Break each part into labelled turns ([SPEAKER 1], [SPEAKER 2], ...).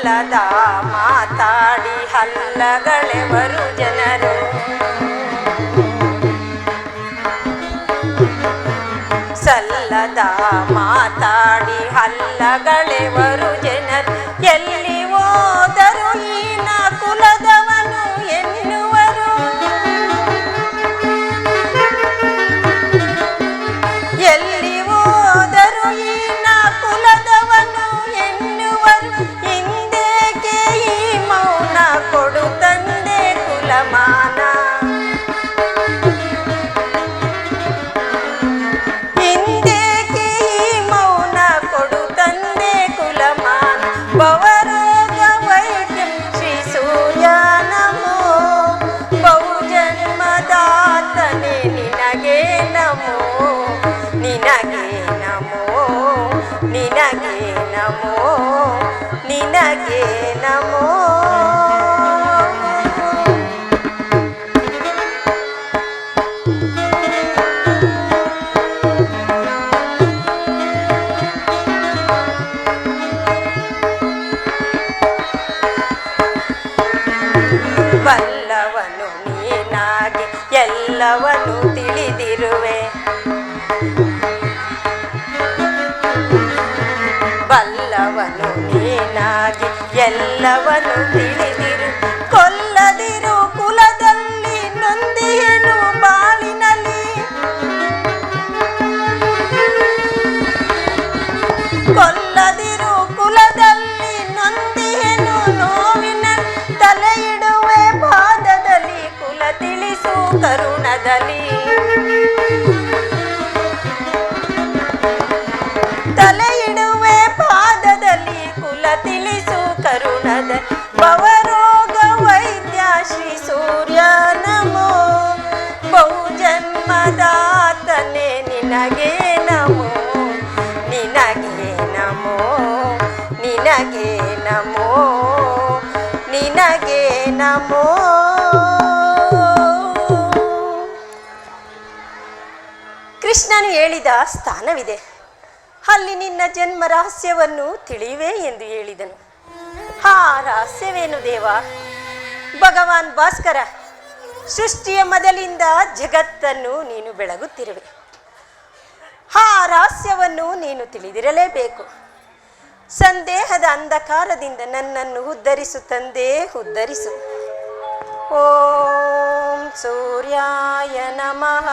[SPEAKER 1] ಸಲ್ಲದ ಮಾತಾಡಿ ಹಲ್ಲಗಳೆವರು ಜನರು. ಸಲ್ಲದ ಮಾತಾಡಿ ಹಲ್ಲಗಳೆವರು ಜನರು. ಎಲ್ಲಿ ಹೋದರು ಈನ ಕುಲದವನು ಎನ್ನುವರು. ಎಲ್ಲಿ ಹೋದರು ಈನ ಕುಲದವನು ಎನ್ನುವರು. ಹಿಂದೇಕೆ ಈ ಮೌನ ಕೊಡು ತಂದೆ ಕುಲಮಾನ. ಹಿಂದೇಕೆ ಈ ಮೌನ ಕೊಡು ತಂದೆ ಕುಲಮಾನ. ಭವರೋಗ ವೈದ್ಯಂ ಶ್ರೀ ಸೂರ್ಯ ನಮೋ. ಬಹುಜನ್ಮದಾತನೇ ನಿನಗೆ ನಮೋ. ನಿನಗೆ ನಮೋ ನಿನಗೆ ನಮೋ ನಿನಗೆ ನಮೋ. ಬಲ್ಲವನು ನೀನಾಗಿ ಎಲ್ಲವನು ತಿಳಿದಿರುವೆ. ಬಲ್ಲವನು ನೀನಾಗಿ ಎಲ್ಲವನು ತಿಳಿದಿರು. ಕೊಲ್ಲದಿರು ಕುಲದಲ್ಲಿ ನೊಂದಿಯೇನು ಬಾಳಿನಲ್ಲಿ. ಕೊಲ್ಲದಿರು ಕುಲದಲ್ಲಿ ನೊಂದಿಯೇನು ನೋವಿನಲ್ಲಿ. ತಲೆ ಇಡುವೆ ಪಾದದಲ್ಲಿ ಕುಲ ತಿಳಿಸು ಕರುಣದಲ್ಲಿ. ತಲೆ ಇಡುವೆ ಪಾದದಲ್ಲಿ ಕುಲ ತಿಳಿಸು ಕರುಣದ. ಭವರೋಗ ವೈದ್ಯ ಶ್ರೀ ಸೂರ್ಯ ನಮೋ. ಬಹುಜನ್ಮದಾತನೇ ನಿನಗೆ ನಮೋ. ನಿನಗೆ ನಮೋ ನಿನಗೆ ನಮೋ ನಿನಗೆ ನಮೋ. ಕೃಷ್ಣನು ಹೇಳಿದ ಸ್ಥಾನವಿದೆ. ಅಲ್ಲಿ ನಿನ್ನ ಜನ್ಮ ರಹಸ್ಯವನ್ನು ತಿಳಿಯುವೆ ಎಂದು ಹೇಳಿದನು. ಆ ರಹಸ್ಯವೇನು ದೇವ? ಭಗವಾನ್ ಭಾಸ್ಕರ, ಸೃಷ್ಟಿಯ ಮೊದಲಿಂದ ಜಗತ್ತನ್ನು ನೀನು ಬೆಳಗುತ್ತಿರುವೆ. ಆ ರಹಸ್ಯವನ್ನು ನೀನು ತಿಳಿದಿರಲೇಬೇಕು. ಸಂದೇಹದ ಅಂಧಕಾರದಿಂದ ನನ್ನನ್ನು ಉದ್ಧರಿಸು ತಂದೆ, ಉದ್ಧರಿಸು. ಓಂ ಸೂರ್ಯಾಯ ನಮಃ.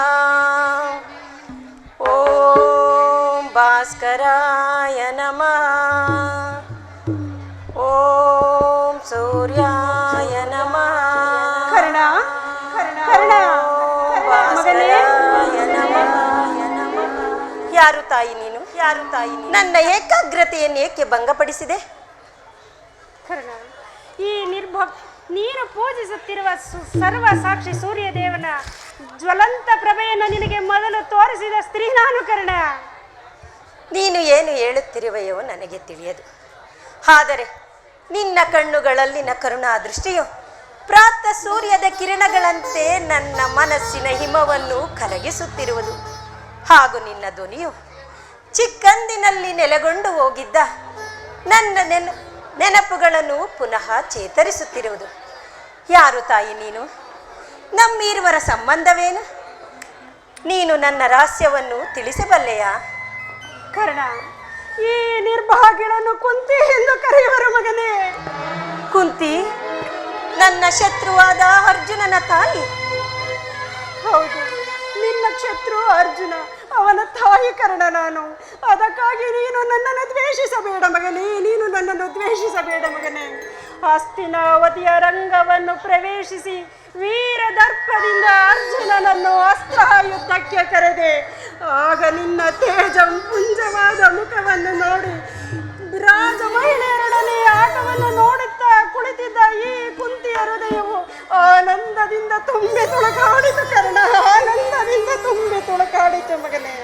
[SPEAKER 1] ಓಂ ಭಾಸ್ಕರಾಯ ನಮಃ. ಓಂ ಸೂರ್ಯಾಯ ನಮಃ.
[SPEAKER 2] ಕರ್ಣ ಕರ್ಣ
[SPEAKER 1] ಭಾಸ್ಕರಾಯ ನಮಃ. ಯಾರು ತಾಯಿ ನೀನು? ಯಾರು ತಾಯಿ? ನನ್ನ ಏಕಾಗ್ರತೆಯನ್ನು ಏಕೆ ಭಂಗಪಡಿಸಿದೆ?
[SPEAKER 2] ಕರ್ಣ, ಈ ನೀನು ಪೂಜಿಸುತ್ತಿರುವ ಸರ್ವ ಸಾಕ್ಷಿ ಸೂರ್ಯದೇವನ ಜ್ವಲಂತ ಪ್ರಭೆಯನ್ನು ನಿನಗೆ ಮೊದಲು ತೋರಿಸಿದ ಸ್ತ್ರೀ ನಾನು ಕರ್ಣ.
[SPEAKER 1] ನೀನು ಏನು ಹೇಳುತ್ತಿರುವೆಯೋ ನನಗೆ ತಿಳಿಯದು. ಆದರೆ ನಿನ್ನ ಕಣ್ಣುಗಳಲ್ಲಿನ ಕರುಣಾ ದೃಷ್ಟಿಯು ಪ್ರಾತಃ ಸೂರ್ಯದ ಕಿರಣಗಳಂತೆ ನನ್ನ ಮನಸ್ಸಿನ ಹಿಮವನ್ನು ಕರಗಿಸುತ್ತಿರುವುದು. ಹಾಗೂ ನಿನ್ನ ಧ್ವನಿಯು ಚಿಕ್ಕಂದಿನಲ್ಲಿ ನೆಲೆಗೊಂಡು ಹೋಗಿದ್ದ ನನ್ನ ನೆನಪುಗಳನ್ನು ಪುನಃ ಚೇತರಿಸುತ್ತಿರುವುದು. ಯಾರು ತಾಯಿ ನೀನು? ನಮ್ಮಿರುವರ ಸಂಬಂಧವೇನು? ನೀನು ನನ್ನ ರಹಸ್ಯವನ್ನು ತಿಳಿಸಬಲ್ಲೆಯಾ?
[SPEAKER 2] ಕರ್ಣ, ಈ ನಿರ್ಭಾಗ್ಯಳನ್ನು ಕುಂತಿ ಎಂದು ಕರೆಯುವರು ಮಗನೇ.
[SPEAKER 1] ಕುಂತಿ ನನ್ನ ಶತ್ರುವಾದ ಅರ್ಜುನನ ತಾಯಿ?
[SPEAKER 2] ಹೌದು, ನಿನ್ನ ಶತ್ರು ಅರ್ಜುನ, ಅವನ ತಾಯಿ ಕರ್ಣ ನಾನು. ಅದಕ್ಕಾಗಿ ನೀನು ನನ್ನನ್ನು ದ್ವೇಷಿಸಬೇಡ ಮಗನೇ, ನೀನು ನನ್ನನ್ನು ದ್ವೇಷಿಸಬೇಡ ಮಗನೇ. ಹಸ್ತಿನಾವತಿಯ ರಂಗವನ್ನು ಪ್ರವೇಶಿಸಿ ವೀರ ದರ್ಪದಿಂದ ಅರ್ಜುನನನ್ನು ಅಸ್ತ್ರ ಯುದ್ಧಕ್ಕೆ ಕರೆದೆ. ಆಗ ನಿನ್ನ ತೇಜ ಪುಂಜವಾದ ಮುಖವನ್ನು ನೋಡಿ ರಾಜ ಮಹಿಳೆಯರೊಡನೆ ಆಟವನ್ನು ನೋಡುತ್ತಾ ಕುಳಿತಿದ್ದ ಈ ಕುಂತಿಯ ಹೃದಯವು ಆನಂದದಿಂದ ತುಂಬಿ ತುಳುಕಾಡಿತು ಕರ್ಣ, ಆನಂದದಿಂದ ತುಂಬಿ ತುಳುಕಾಡಿತು ಮಗನೇ.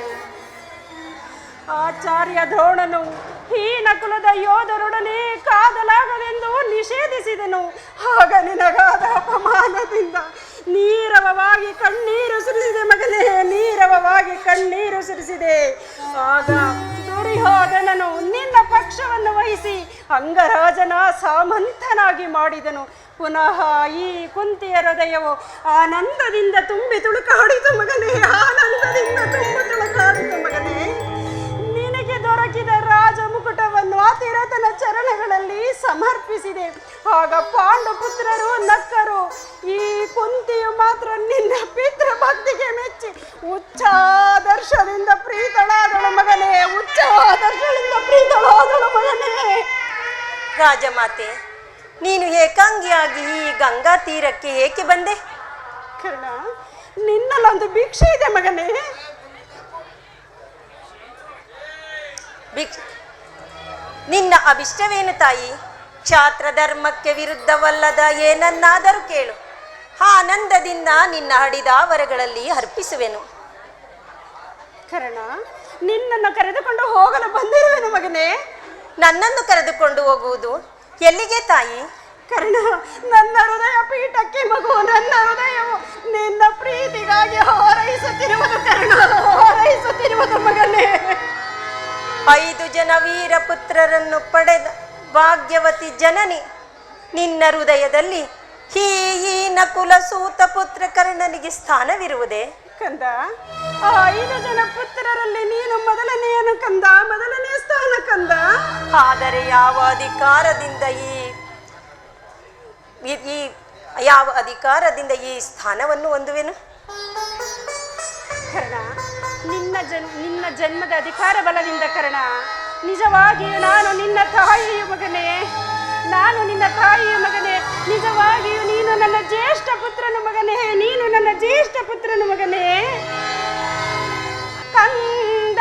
[SPEAKER 2] ಆಚಾರ್ಯ ದ್ರೋಣನು ಹೀನ ಕುಲದ ಯೋಧರೊಡನೆ ಕಾದಲಾಗದೆಂದು ನಿಷೇಧಿಸಿದನು. ಆಗ ನಿನಗಾದ ಅಪಮಾನದಿಂದ ನೀರವವಾಗಿ ಕಣ್ಣೀರು ಸುರಿಸಿದೆ ಮಗನೇ, ನೀರವವಾಗಿ ಕಣ್ಣೀರು ಸುರಿಸಿದೆ. ಆಗ ದುರ್ಯೋಧನನು ನಿನ್ನ ಪಕ್ಷವನ್ನು ವಹಿಸಿ ಅಂಗರಾಜನ ಸಾಮಂತನಾಗಿ ಮಾಡಿದನು. ಪುನಃ ಈ ಕುಂತಿಯ ಹೃದಯವು ಆನಂದದಿಂದ ತುಂಬಿ ತುಳುಕಾಡಿತು ಮಗನೇ, ಆನಂದದಿಂದ ತುಂಬಿ ತುಳುಕಾಡಿತು ಮಗನೇ. ನಿನಗೆ ದೊರಕಿದ ರಾಜ ಮುಕುಟವನ್ನು ಅತಿರಥನ ಚರಣಗಳಲ್ಲಿ ಸಮರ್ಪಿಸಿದೆ. ಆಗ ಪಾಂಡುಪುತ್ರರು ನಕ್ಕರು. ಈ ಕುಂತಿಯು ಮಾತ್ರ ನಿನ್ನ ಪಿತೃಭಕ್ತಿಗೆ ಮೆಚ್ಚಿ ಉಚ್ಚಾದರ್ಶದಿಂದ ಪ್ರೀತಳಾದಳು ಮಗನೇ, ಉಚ್ಚಾದರ್ಶದಿಂದ ಪ್ರೀತಳಾದಳು ಮಗನೇ.
[SPEAKER 1] ರಾಜಮಾತೆ, ನೀನು ಏಕಾಂಗಿಯಾಗಿ ಈ ಗಂಗಾ ತೀರಕ್ಕೆ ಏಕೆ ಬಂದೆ?
[SPEAKER 2] ಕರ್ಣ, ನಿನ್ನಲ್ಲೊಂದು ಭಿಕ್ಷೆ ಇದೆ ಮಗನೇ.
[SPEAKER 1] ನಿನ್ನ ಅಭಿಷ್ಟವೇನು ತಾಯಿ? ಕ್ಷಾತ್ರ ಧರ್ಮಕ್ಕೆ ವಿರುದ್ಧವಲ್ಲದ ಏನನ್ನಾದರೂ ಕೇಳು, ಆನಂದದಿಂದ ನಿನ್ನ ಹಡಿದ ವರಗಳಲ್ಲಿ ಅರ್ಪಿಸುವೆನು.
[SPEAKER 2] ಕರ್ಣ, ನಿನ್ನನ್ನು ಕರೆದುಕೊಂಡು ಹೋಗಲು ಬಂದಿರುವೆನು ಮಗನೇ.
[SPEAKER 1] ನನ್ನನ್ನು ಕರೆದುಕೊಂಡು ಹೋಗುವುದು ಎಲ್ಲಿಗೆ ತಾಯಿ?
[SPEAKER 2] ಕರ್ಣ, ನನ್ನ ಹೃದಯ ಪೀಠಕ್ಕೆ ಮಗು, ನನ್ನ ಹೃದಯವು ನಿನ್ನ ಪ್ರೀತಿಗಾಗಿ ಹಾರೈಸುತ್ತಿರುವುದು ಕರ್ಣ, ಹಾರೈಸುತ್ತಿರುವುದು ಮಗನೇ.
[SPEAKER 1] 5 ಜನ ವೀರ ಪುತ್ರರನ್ನು ಪಡೆದ ಭಾಗ್ಯವತಿ ಜನನಿ ನಿನ್ನ ಹೃದಯದಲ್ಲಿ ಈ ನಕುಲ ಸೂತ ಪುತ್ರ ಕರ್ಣನಿಗೆ ಸ್ಥಾನವಿರುವುದೇ?
[SPEAKER 2] ಕಂದ, ಆ 5 ಜನ ಪುತ್ರರಲ್ಲಿ ನೀನು ಮೊದಲನೆಯನು ಕಂದ, ಮೊದಲನೆಯ ಸ್ಥಾನ ಕಂದ.
[SPEAKER 1] ಆದರೆ ಯಾವ ಅಧಿಕಾರದಿಂದ ಯಾವ ಅಧಿಕಾರದಿಂದ ಈ ಸ್ಥಾನವನ್ನು ಹೊಂದುವೆನು?
[SPEAKER 2] ಕರ್ಣ, ನಿನ್ನ ಜನ್ಮದ ಅಧಿಕಾರ ಬಲದಿಂದ ಕರ್ಣ. ನಿಜವಾಗಿಯೂ ನಾನು ನಿನ್ನ ತಾಯಿಯು ಮಗನೇ, ನಾನು ನಿನ್ನ ತಾಯಿಯು ಮಗನೇ. ನಿಜವಾಗಿಯೂ ನೀನು ನನ್ನ ಜ್ಯೇಷ್ಠ ಪುತ್ರನು ಮಗನೇ, ನೀನು ನನ್ನ ಜ್ಯೇಷ್ಠ ಪುತ್ರನು ಮಗನೇ. ಕಂದ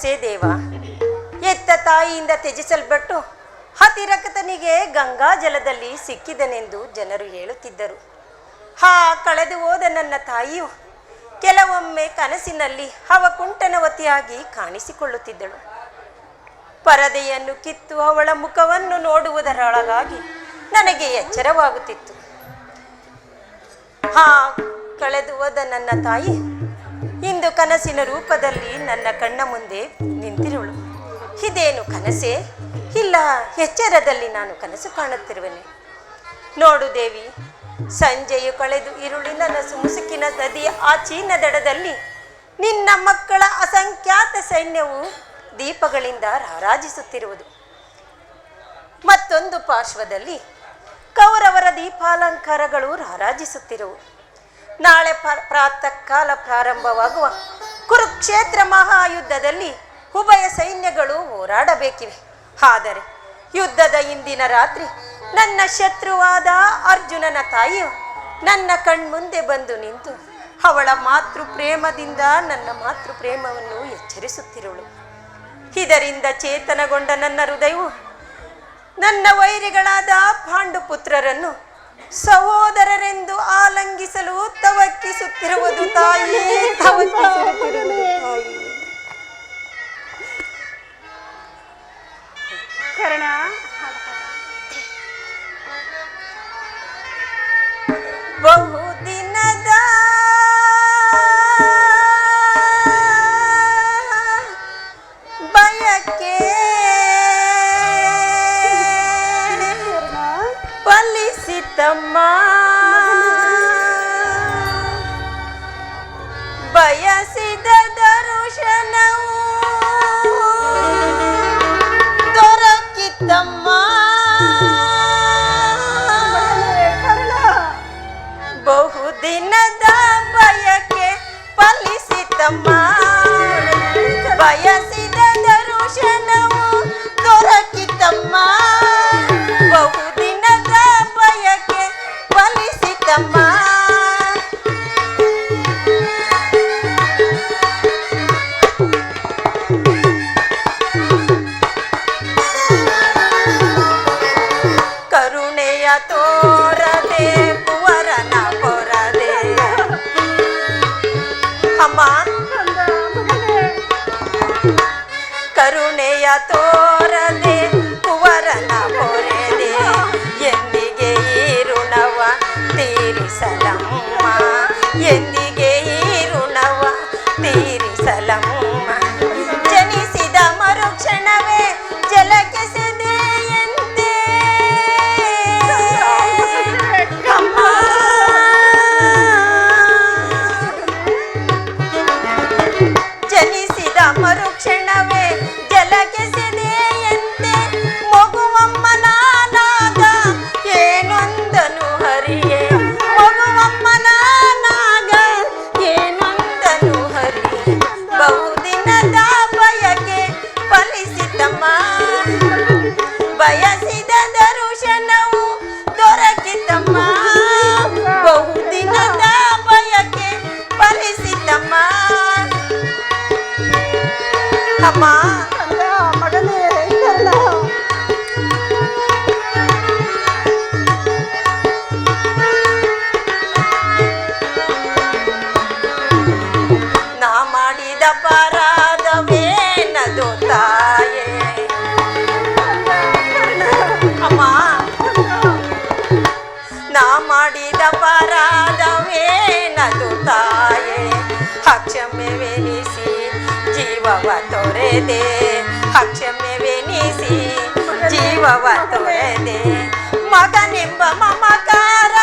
[SPEAKER 1] ಕ್ಷಮಿಸೇ ದೇವ. ಎತ್ತ ತಾಯಿಯಿಂದ ತ್ಯಜಿಸಲ್ಪಟ್ಟು ಹತಿರಕತನಿಗೆ ಗಂಗಾ ಜಲದಲ್ಲಿ ಸಿಕ್ಕಿದನೆಂದು ಜನರು ಹೇಳುತ್ತಿದ್ದರು. ಕಳೆದು ಹೋದ ನನ್ನ ತಾಯಿಯು ಕೆಲವೊಮ್ಮೆ ಕನಸಿನಲ್ಲಿ ಅವಕುಂಠನವತಿಯಾಗಿ ಕಾಣಿಸಿಕೊಳ್ಳುತ್ತಿದ್ದಳು. ಪರದೆಯನ್ನು ಕಿತ್ತು ಅವಳ ಮುಖವನ್ನು ನೋಡುವುದರೊಳಗಾಗಿ ನನಗೆ ಎಚ್ಚರವಾಗುತ್ತಿತ್ತು. ಕಳೆದು ಹೋದ ನನ್ನ ತಾಯಿ ಇಂದು ಕನಸಿನ ರೂಪದಲ್ಲಿ ನನ್ನ ಕಣ್ಣ ಮುಂದೆ ನಿಂತಿರುವಳು. ಇದೇನು ಕನಸೇ? ಇಲ್ಲ, ಎಚ್ಚರದಲ್ಲಿ ನಾನು ಕನಸು ಕಾಣುತ್ತಿರುವೆನೆ. ನೋಡು ದೇವಿ, ಸಂಜೆಯು ಕಳೆದು ഇരുಳಿನ ಮುಸುಕಿನ ನದಿಯ ಆ ಚೀನ ದಡದಲ್ಲಿ ನಿನ್ನ ಮಕ್ಕಳ ಅಸಂಖ್ಯಾತ ಸೈನ್ಯವು ದೀಪಗಳಿಂದ ರಾರಾಜಿಸುತ್ತಿರುವುದು. ಮತ್ತೊಂದು ಪಾರ್ಶ್ವದಲ್ಲಿ ಕೌರವರ ದೀಪಾಲಂಕಾರಗಳು ರಾರಾಜಿಸುತ್ತಿರುವು. ನಾಳೆ ಪ್ರಾತಃ ಕಾಲ ಪ್ರಾರಂಭವಾಗುವ ಕುರುಕ್ಷೇತ್ರ ಮಹಾಯುದ್ಧದಲ್ಲಿ ಉಭಯ ಸೈನ್ಯಗಳು ಹೋರಾಡಬೇಕಿವೆ. ಆದರೆ ಯುದ್ಧದ ಇಂದಿನ ರಾತ್ರಿ ನನ್ನ ಶತ್ರುವಾದ ಅರ್ಜುನನ ತಾಯಿಯು ನನ್ನ ಕಣ್ಮುಂದೆ ಬಂದು ನಿಂತು ಅವಳ ಮಾತೃ ಪ್ರೇಮದಿಂದ ನನ್ನ ಮಾತೃ ಪ್ರೇಮವನ್ನು ಎಚ್ಚರಿಸುತ್ತಿರುವಳು. ಇದರಿಂದ ಚೇತನಗೊಂಡ ನನ್ನ ಹೃದಯವು ನನ್ನ ವೈರಿಗಳಾದ ಪಾಂಡುಪುತ್ರರನ್ನು ಸಹೋದರರೆಂದು ಆಲಂಗಿಸಲು ತವಕಿಸುತ್ತಿರುವುದು ತಾಯಿ, ತವಕಿಸುತ್ತಿರುವುದು ತಾಯಿ.
[SPEAKER 2] ಕರ್ಣ,
[SPEAKER 1] ಬಹುದಿನದ ಬಯಕೆ ಫಲಿಸಿತಮ್ಮ, ಬಯಸಿದ ದರ್ಶನವು ದೊರಕಿತಮ್ಮ, ಬಹುದಿನದ ಬಯಕೆ ಫಲಿಸಿತಮ್ಮ, ಬಯಸಿದ ದರ್ಶನವು ದೊರಕಿತಮ್ಮ, ಬಹುದಿನದ ಬಯಕೆ ಫಲಿಸಿತಮ್ಮ. ಕರುಣೆಯ ತೋರದೆ ಕುವರನ ಪೊರದೆ ಅಮ್ಮ, ಕರುಣೆಯ ತೋರದೆ ಕುವರನ ಪೊರೆದೆ, ಎಂದಿಗೆ ಈ ಋಣವ ತೀರಿಸಲಮ್ಮ, ಎಂದಿಗೆ ಈ ಋಣವ ತೀರಿಸಲಮ್ಮ. ಜನಿಸಿದ ಮರುಕ್ಷಣವೇ ಜಲಕ್ಕೆ ಸೆದೆಯಂತೆ ಅಮ್ಮ, ಜನಿಸಿದ ಮರುಕ್ಷಣವೇ ಜಲಕ್ಕೆ ಸೆದೆಯಂತೆ ಮಗುವಮ್ಮ ನಾನಾಗ ಏನೊಂದನು ಹರಿಯೇ, ಮಗುವಮ್ಮ ನಾನಾಗ ಏನೊಂದನು ಹರಿಯೇ, ಬಹುದಿನದ ಬಯಕೆ ಫಲಿಸಿತಮ್ಮ, ಬಯಸಿದ ದರ್ಶನವು ದೊರಕಿತಮ್ಮ, ಬಹುದಿನದ ಬಯಕೆ ಫಲಿಸಿತಮ್ಮ. ಅಮ್ಮ,
[SPEAKER 2] ಮಗನೇ ಕರ್ಣ,
[SPEAKER 1] ನಾ ಮಾಡಿದ ಪರಾಧವೇನದು ತಾಯೇ, ಅಮ್ಮ, ನಾ ಮಾಡಿದ ಪರಾಧವೇನದು ತಾಯೇ, ಅಕ್ಷಮ್ಯವೆನಿಸಿ ಜೀವವ ತೊರೆದೆ, ಅಕ್ಷಮ್ಯವೆನಿಸಿ ಜೀವವ ತೊರೆದೆ, ಮಗನೆಂಬ ಮಮಕಾರ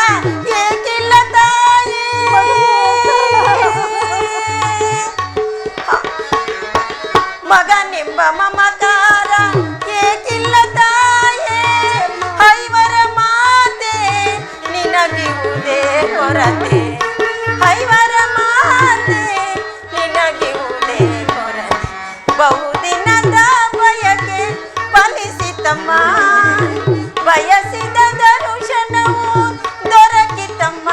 [SPEAKER 1] ಏಕಿಲ್ಲ ತಾಯೇ, ಮಗನೆಂಬ ಮಮಕಾರ ಏಕಿಲ್ಲ ತಾಯೇ, ಐವರ ಮಾತೆ ನಿನಗಿವುದೇ ಕೊರತೆ, ಐವರ ಮಾತೆ ನಿನಗಿವುದೇ ಕೊರತೆ, ಬಹುದಿನದ ಬಯಕೆ ಫಲಿಸಿತಮ್ಮ, ಬಯಸಿದ ದರ್ಶನವು ದೊರಕಿತಮ್ಮ,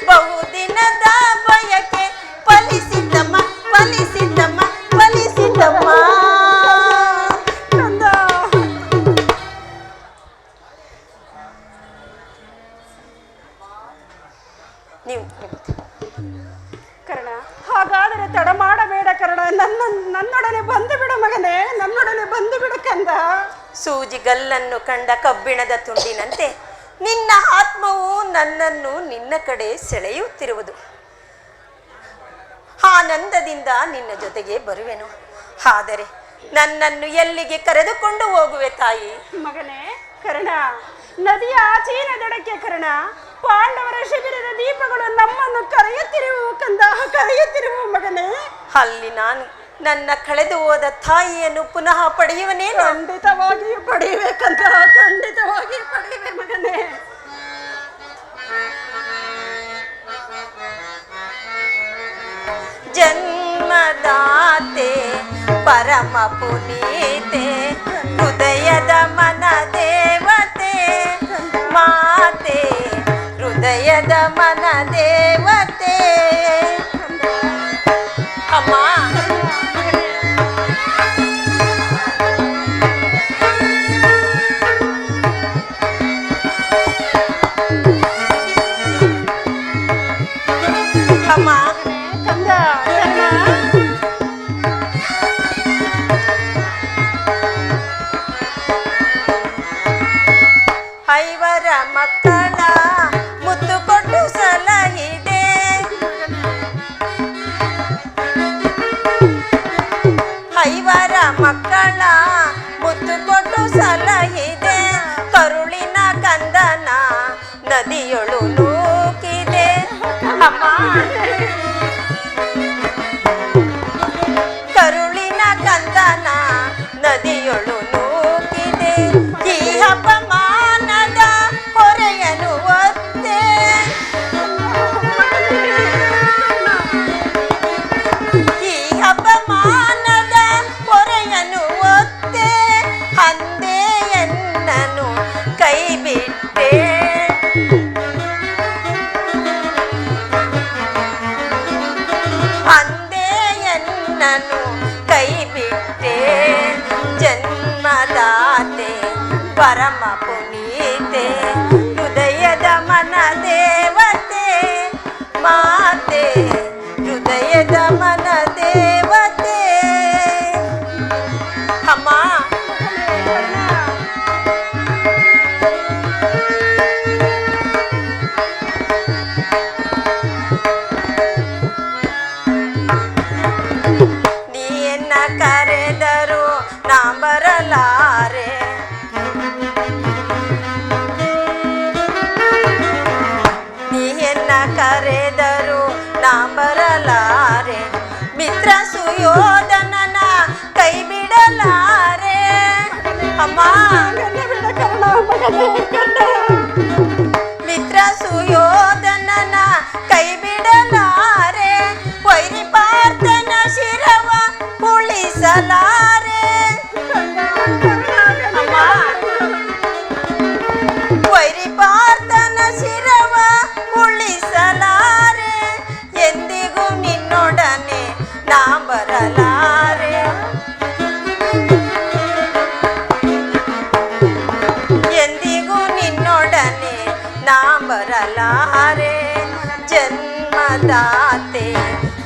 [SPEAKER 1] ಬಹುದಿನದ ಬಯಕೆ ಫಲಿಸಿತಮ್ಮ, ಫಲಿಸಿತಮ್ಮ, ಫಲಿಸಿತಮ್ಮ. ಸೂಜಿಗಲ್ಲನ್ನು ಕಂಡ ಕಬ್ಬಿಣದ ತುಂಡಿನಂತೆ ನಿನ್ನ ಆತ್ಮವು ನನ್ನನ್ನು ನಿನ್ನ ಕಡೆ ಸೆಳೆಯುತ್ತಿರುವುದು. ಆನಂದದಿಂದ ನಿನ್ನ ಜೊತೆಗೆ ಬರುವೆನು. ಆದರೆ ನನ್ನನ್ನು ಎಲ್ಲಿಗೆ ಕರೆದುಕೊಂಡು ಹೋಗುವೆ ತಾಯಿ?
[SPEAKER 2] ಮಗನೇ ಕರ್ಣ, ನದಿಯ ಆಚೀನ ದಡಕ್ಕೆ ಕರ್ಣ, ಪಾಂಡವರ ಶಿಬಿರದ ದೀಪಗಳು ನಮ್ಮನ್ನು ಕರೆಯುತ್ತಿರುವು ಕಂದ, ಕರೆಯುತ್ತಿರುವು ಮಗನೇ.
[SPEAKER 1] ಅಲ್ಲಿ ನಾನು ನನ್ನ ಕಳೆದು ಹೋದ ತಾಯಿಯನ್ನು ಪುನಃ ಪಡೆಯುವನೇ?
[SPEAKER 2] ಖಂಡಿತವಾಗಿಯೂ ಪಡೆಯಬೇಕಂತ, ಖಂಡಿತವಾಗಿಯೂ ಪಡೆಯುವೆ ಮಗನೇ.
[SPEAKER 1] ಜನ್ಮದಾತೆ ಪರಮ ಪುನೀತೆ ಹೃದಯದ ಮನ ದೇವತೆ ಮಾತೆ, ಹೃದಯದ ಮನ ದೇವತೆ ಅಮ್ಮ. ಅಮ್ಮ
[SPEAKER 2] ಕಂದ ಕರ್ಣ,
[SPEAKER 1] ಐವರ ಮಕ್ಕಳ ಮುತ್ತು ಕೊಟ್ಟು ಸಲಹಿದೆ, ಐವರ ಮಕ್ಕಳ ಮುತ್ತು ಕೊಟ್ಟು ಸಲಹಿದೆ, ಕರುಳಿನ ಕಂದನ ನದಿಯೊಳು ನೂಕಿದೆ ಅಮ್ಮ. ಕರುಳಿನ ಕಂದನ ನದಿಯೊಳು ನೂಕಿದೆ, ಈ ಅಪಮಾನದ ಹೊರೆಯನು ಒತ್ತೆ, ಈ ಅಪಮಾನದ ಹೊರೆಯನು ಒತ್ತೆ, ಅಂದೇ ಎನ್ನನು ಕೈ ಬಿಟ್ಟೆ, ಅಂದೇ ಎನ್ನನು ಕೈ ಬಿಟ್ಟೆ. ಜನ್ಮದಾತೆ ಪರಮ ಪುನೀತೆ ಹೃದಯದ ಮನ ದೇವತೆ ಮಾತೆ, ಹೃದಯದ ಮನ ದೇವತೆ ಅಮ್ಮ. ನೀನ್ನ ಕರೆದರು ನಾ ಬರಲಾರೆ, ನೀನ್ನ ಕರೆದರು ನಾ ಬರಲಾರೆ, ಮಿತ್ರ ಸುಯೋಧನನ ಕೈ ಬಿಡಲಾರೆ ಅಮ್ಮ. ಮಿತ್ರ ಸುಯೋಧನನ ಕೈ ಬಿಡಲಾರೆ, ವೈರಿ ಪಾರ್ಥನ ಶಿರವ ಉಳಿಸಲಾರೆ ಅಮ್ಮ. ವೈರಿ ಪಾರ್ಥನ ಶಿರವ ಉಳಿಸಲಾರೆ, ಎಂದಿಗೂ ನಿನ್ನೊಡನೆ ನಾ ಬರಲಾರೆ, ಎಂದಿಗೂ ನಿನ್ನೊಡನೆ ನಾ ಬರಲಾರೆ. ಜನ್ಮದಾತೆ